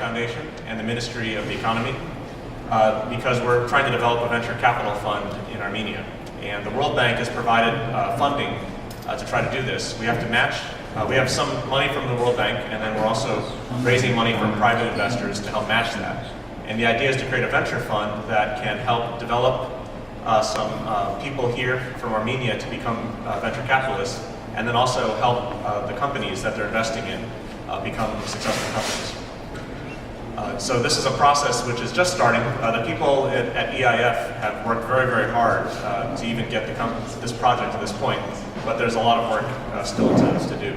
Foundation and the Ministry of the Economy because we're trying to develop a venture capital fund in Armenia. And the World Bank has provided funding to try to do this. We have to match, we have some money from the World Bank, and then we're also raising money from private investors to help match that. And the idea is to create a venture fund that can help develop some people here from Armenia to become venture capitalists, and then also help the companies that they're investing in become successful companies. So this is a process which is just starting. The people at EIF have worked very, very hard to even get this project to this point, but there's a lot of work still to do.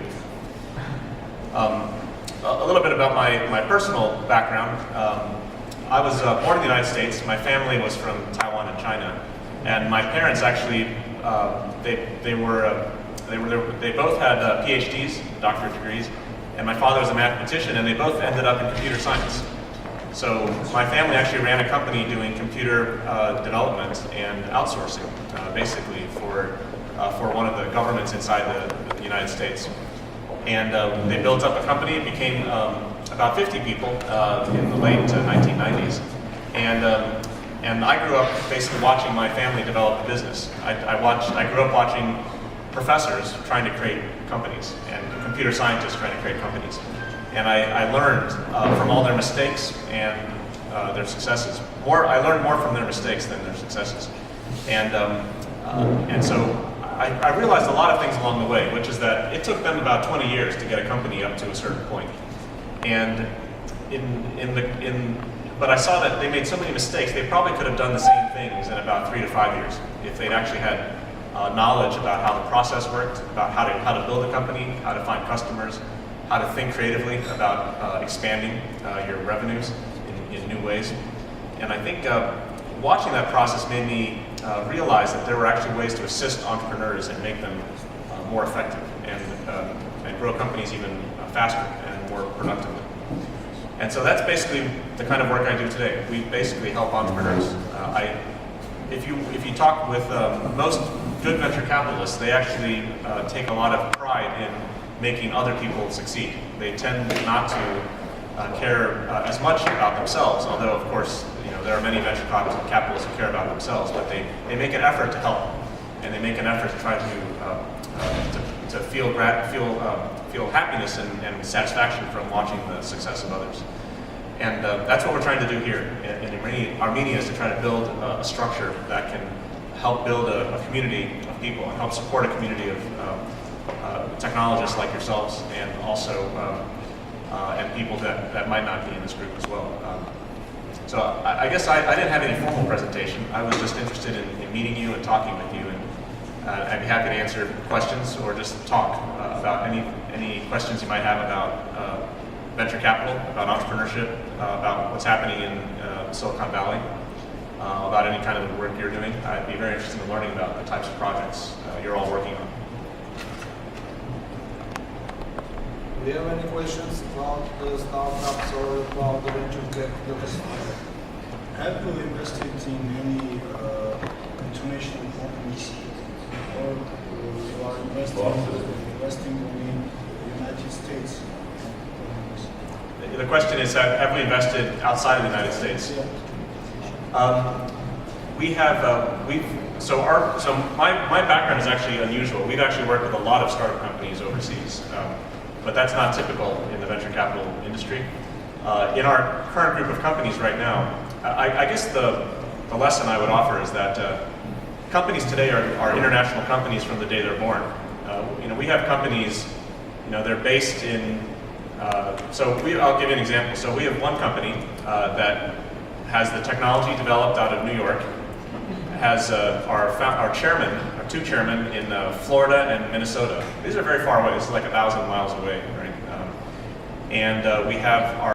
A little bit about my personal background. I was born in the United States. My family was from Taiwan and China, and my parents actually they both had PhDs, doctorate degrees, and my father was a mathematician, and they both ended up in computer science. So my family actually ran a company doing computer development and outsourcing, basically for one of the governments inside the United States. And they built up a company. It became about 50 people in the late 1990s. And I grew up basically watching my family develop a business. I grew up watching professors trying to create companies and computer scientists trying to create companies. And I learned from all their mistakes and their successes. I learned more from their mistakes than their successes. And so I realized a lot of things along the way, which is that it took them about 20 years to get a company up to a certain point. And but I saw that they made so many mistakes, they probably could have done the same things in about 3 to 5 years if they'd actually had knowledge about how the process worked, about how to build a company, how to find customers, how to think creatively about expanding your revenues in new ways. And I think watching that process made me realize that there were actually ways to assist entrepreneurs and make them more effective and grow companies even faster and more productively. And so that's basically the kind of work I do today. We basically help entrepreneurs. If you talk with most good venture capitalists, they actually take a lot of pride in making other people succeed. They tend not to care as much about themselves, although of course there are many venture capitalists who care about themselves, but they make an effort to help, and they make an effort to try to feel happiness and satisfaction from watching the success of others. And that's what we're trying to do here in Armenia, is to try to build a structure that can help build a community of people and help support a community of technologists like yourselves, and also and people that might not be in this group as well. So I guess I didn't have any formal presentation. I was just interested in meeting you and talking with you, and I'd be happy to answer questions or just talk about any questions you might have about venture capital, about entrepreneurship, about what's happening in Silicon Valley, about any kind of the work you're doing. I'd be very interested in learning about the types of projects you're all working on. Do you have any questions about the startups or about the venture capitalists? Have you invested in any international companies, or you are investing in the United States companies? The question is, have we invested outside of the United States? We have. So my background is actually unusual. We've actually worked with a lot of startup companies overseas. But that's not typical in the venture capital industry. In our current group of companies right now, I guess the lesson I would offer is that companies today are international companies from the day they're born. We have companies, they're based in, I'll give you an example. So we have one company that has the technology developed out of New York, has our two chairmen in Florida and Minnesota. These are very far away. This is like 1,000 miles away, right? And we have our